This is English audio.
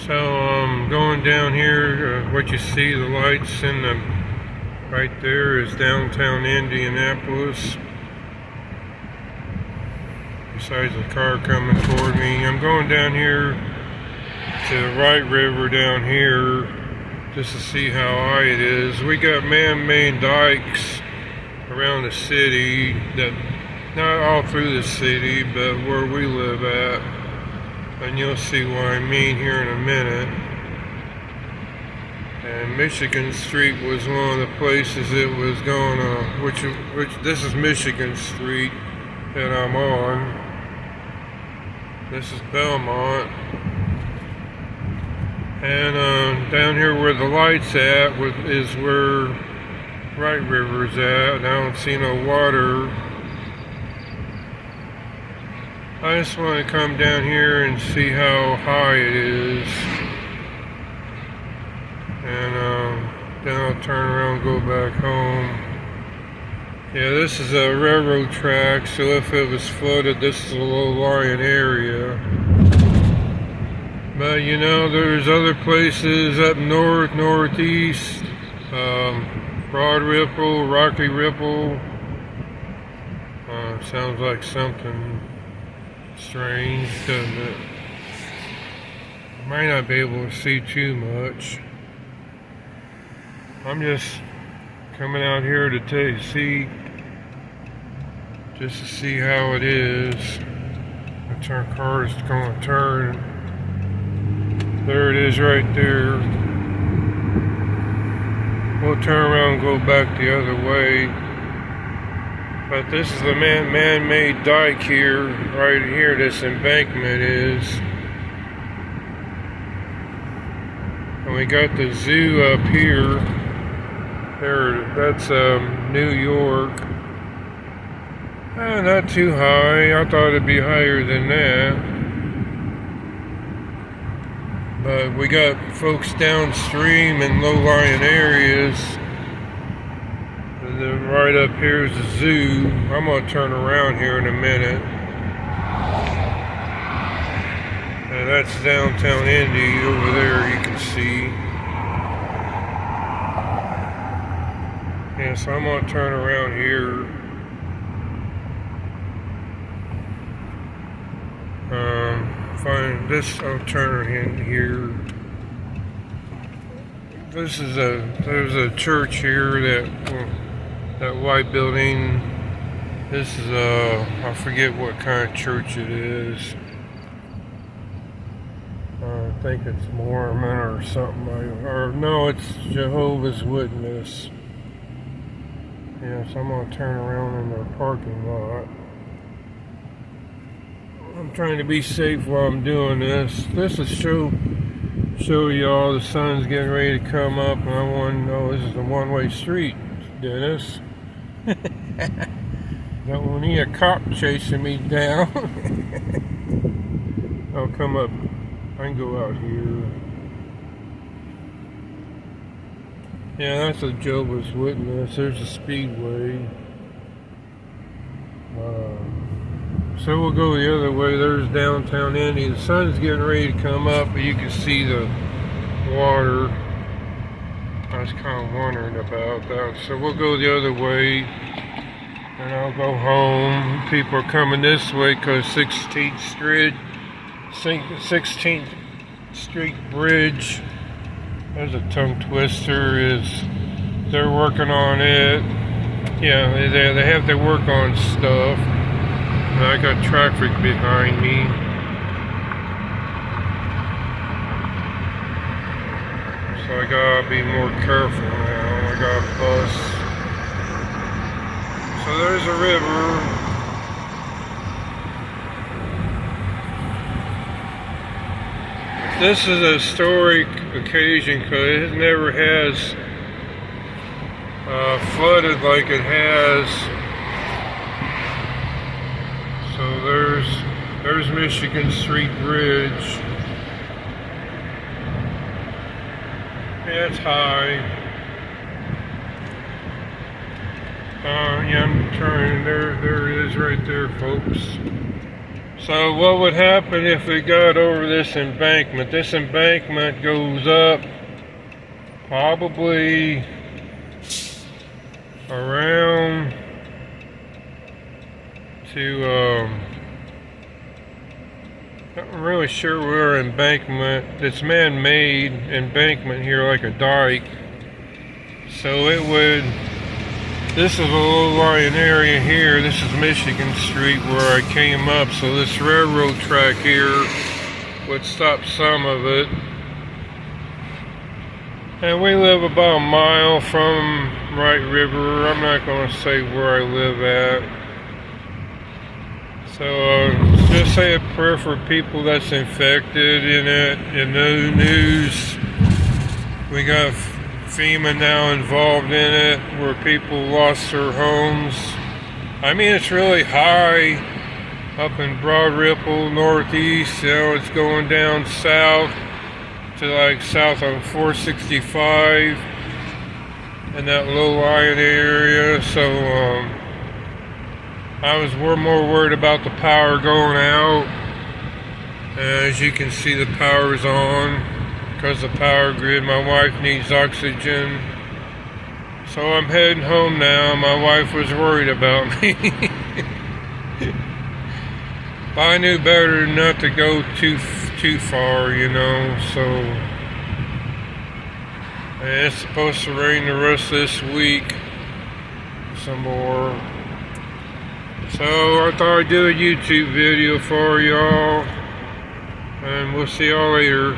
So I'm going down here. What you see, the lights in the right there is downtown Indianapolis. Besides the car coming toward me, I'm going down here to the Right River down here just to see how high it is. We got man-made dikes around the city, that not all through the city, but where we live at. And you'll see what I mean here in a minute. And Michigan Street was one of the places it was going to, which this is Michigan Street that I'm on. This is Belmont. And down here where the light's at is where Right River's at. I don't see no water. I just want to come down here and see how high it is. And then I'll turn around and go back home. Yeah, this is a railroad track, so if it was flooded, this is a low-lying area. But you know, there's other places up north, northeast, Broad Ripple, Rocky Ripple. Sounds like something strange, doesn't it? Might not be able to see too much. I'm just coming out here to see how it is. The car is going to turn. There it is right there. We'll turn around and go back the other way. But this is the man-made dike here, right here, this embankment is. And we got the zoo up here. There, that's New York. Not too high. I thought it'd be higher than that. But we got folks downstream in low-lying areas. And then right up here is the zoo. I'm going to turn around here in a minute. And that's downtown Indy over there, you can see. Yeah, so I'm going to turn around here. Find this, I'll turn in here. There's a church here, that white building. This is I forget what kind of church it is. I think it's Mormon or something or no, it's Jehovah's Witness. Yeah, so I'm gonna turn around in the parking lot. I'm trying to be safe while I'm doing this. This will show y'all the sun's getting ready to come up, and I want to know this is a one-way street, Dennis. Don't need a cop chasing me down. I'll come up. I can go out here. Yeah, that's a Jehovah's Witness. There's a speedway. So we'll go the other way. There's downtown Indy. The sun's getting ready to come up, but you can see the water. I was kind of wondering about that. So we'll go the other way, and I'll go home. People are coming this way because 16th Street Bridge. There's a tongue twister. They're working on it. Yeah, they have to work on stuff. I got traffic behind me. So I gotta be more careful now. I got a bus. So there's a river. This is a historic occasion because it never has flooded like it has. So there's Michigan Street Bridge. Yeah, it's high. Yeah, I'm turning. There it is right there, folks. So what would happen if we got over this embankment? This embankment goes up probably around to not really sure where embankment, it's man-made embankment here, like a dike. So it would, this is a low-lying area here. This is Michigan Street where I came up. So this railroad track here would stop some of it. And we live about a mile from Wright River. I'm not going to say where I live at. So just say a prayer for people that's infected in it. In the news, we got FEMA now involved in it, where people lost their homes. I mean, it's really high up in Broad Ripple, northeast. You know, it's going down south to like south on 465 in that low-lying area. So I was more worried about the power going out. As you can see, the power's on because the power grid. My wife needs oxygen. So I'm heading home now. My wife was worried about me. But I knew better not to go too far, you know. So and it's supposed to rain the rest of this week some more. So I thought I'd do a YouTube video for y'all, and we'll see y'all later.